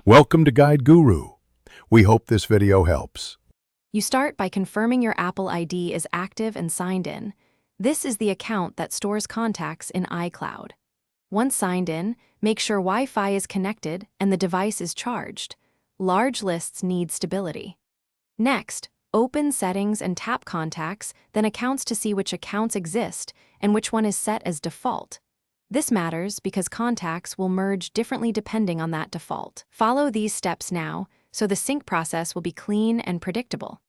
Welcome to Guide Guru. We hope this video helps. You start by confirming your Apple ID is active and signed in. This is the account that stores contacts in iCloud. Once signed in, make sure Wi-Fi is connected and the device is charged. Large lists need stability. Next, open Settings and tap Contacts, then Accounts to see which accounts exist and which one is set as default. This matters because contacts will merge differently depending on that default. Follow these steps now, so the sync process will be clean and predictable.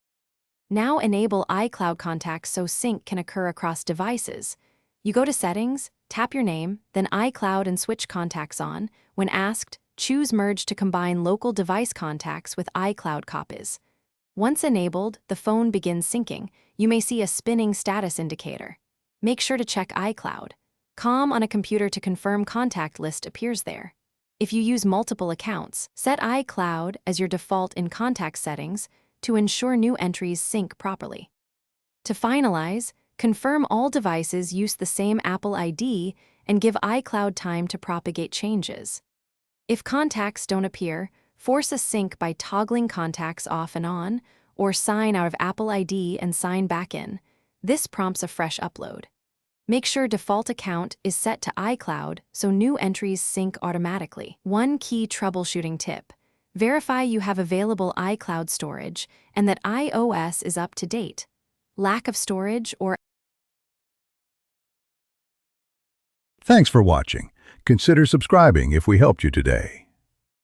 Now enable iCloud contacts so sync can occur across devices. You go to Settings, tap your name, then iCloud and switch contacts on. When asked, choose Merge to combine local device contacts with iCloud copies. Once enabled, the phone begins syncing. You may see a spinning status indicator. Make sure to check iCloud. Com on a computer to confirm contact list appears there. If you use multiple accounts, set iCloud as your default in contact settings to ensure new entries sync properly. To finalize, confirm all devices use the same Apple ID and give iCloud time to propagate changes. If contacts don't appear, force a sync by toggling contacts off and on, or sign out of Apple ID and sign back in. This prompts a fresh upload. Make sure default account is set to iCloud so new entries sync automatically. One key troubleshooting tip: verify you have available iCloud storage and that iOS is up to date. Lack of storage or Thanks for watching. Consider subscribing if we helped you today.